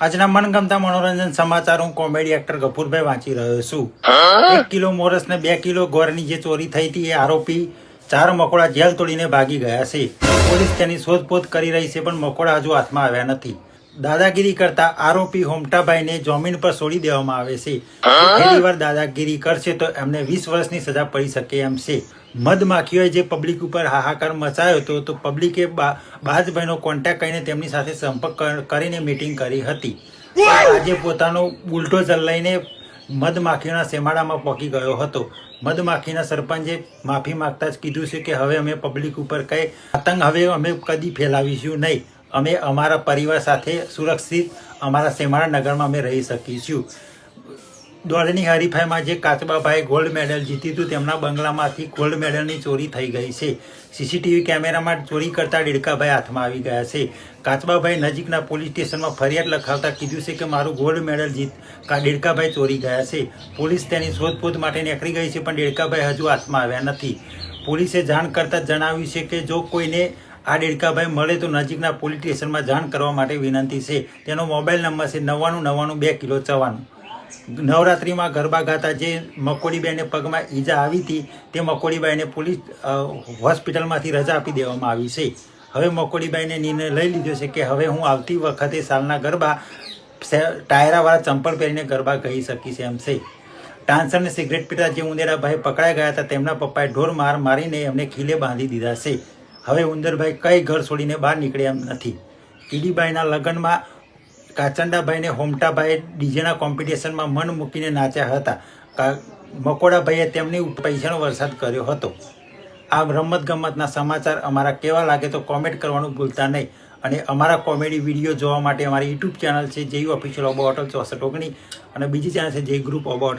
આજના મનગમતા મનોરંજન સમાચાર હું કોમેડી એક્ટર ગફુરભાઈ વાંચી રહ્યો છું। 1 કિલો મોરસ ને 2 કિલો ગોળની જે ચોરી થઈ હતી એ આરોપી 4 મકોડા જેલ તોડીને ભાગી ગયા છે। પોલીસ તેની શોધખોળ કરી રહી છે, પણ મકોડા હજુ હાથમાં આવ્યા નથી। દાદાગીરી કરતા આરોપી હોમટાભાઈને જામીન પર છોડી દેવામાં આવે છે। પહેલી વાર દાદાગીરી કરશે તો એમને 20 વર્ષની સજા પડી શકે એમ છે। મધમાખીઓએ જે પબ્લિક ઉપર હાહાકાર મચાયો હતો તો પબ્લિકે બાજભાઈનો કોન્ટેક્ટ કરીને તેમની સાથે સંપર્ક કરીને મીટિંગ કરી હતી। આજે પોતાનો બુલડોઝર લઈને મધમાખીઓના શેમાડામાં પહોંચી ગયો હતો। મધમાખીના સરપંચે માફી માંગતા જ કીધું છે કે હવે અમે પબ્લિક ઉપર કઈ આતંક હવે અમે કદી ફેલાવીશું નહીં। અમે અમારા પરિવાર સાથે સુરક્ષિત અમારા શેમાડા નગરમાં અમે રહી શકીશું। દોડની હરીફાઈમાં જે કાચબાભાઈ ગોલ્ડ મેડલ જીત્યું હતું તેમના બંગલામાંથી ગોલ્ડ મેડલની ચોરી થઈ ગઈ છે। સીસીટીવી કેમેરામાં ચોરી કરતા ડેડકાભાઈ હાથમાં આવી ગયા છે। કાચબાભાઈ નજીકના પોલીસ સ્ટેશનમાં ફરિયાદ લખાવતા કીધું છે કે મારું ગોલ્ડ મેડલ ડેડકાભાઈ ચોરી ગયા છે। પોલીસ તેની શોધખોળ માટે નીકળી ગઈ છે, પણ ડેડકાભાઈ હજુ હાથમાં આવ્યા નથી। પોલીસે જાણ કરતાં જણાવ્યું છે કે જો કોઈને આ ડેડકાભાઈ મળે તો નજીકના પોલીસ સ્ટેશનમાં જાણ કરવા માટે વિનંતી છે। તેનો મોબાઈલ નંબર છે 9992 કિલો 54। નવરાત્રિમાં ગરબા ગાતા જે મકોડીબાઈને પગમાં ઈજા આવી હતી તે મકોડીબાઈને પોલીસ હોસ્પિટલમાંથી રજા આપી દેવામાં આવી છે। હવે મકોડીબાઈને નિર્ણય લઈ લીધો છે કે હવે હું આવતી વખતે સાલના ગરબા ટાયરાવાળા ચંપલ પહેરીને ગરબા ગાઈ શકીશ એમ છે। ટાંસરને સિગરેટ પીતા જે ઉંદેડાભાઈ પકડાઈ ગયા હતા તેમના પપ્પાએ ઢોર મારીને એમને ખીલે બાંધી દીધા છે। હવે ઉંદરભાઈ કઈ ઘર છોડીને બહાર નીકળ્યા એમ નથી। ઈડીબાઈના લગ્નમાં કાચંડાભાઈને હોમટાભાઈએ ડીજેના કોમ્પિટિશનમાં મન મૂકીને નાચ્યા હતા। મકોડાભાઈએ તેમની પૈસાનો વરસાદ કર્યો હતો। આ રમતગમતના સમાચાર અમારા કેવા લાગે તો કોમેન્ટ કરવાનું ભૂલતા નહીં, અને અમારા કોમેડી વિડીયો જોવા માટે અમારી યુટ્યુબ ચેનલ છે જય ઓફિશિયલ ઓબો હોટલ 6419 અને બીજી ચેનલ છે જય ગ્રુપ ઓબો હોટલ।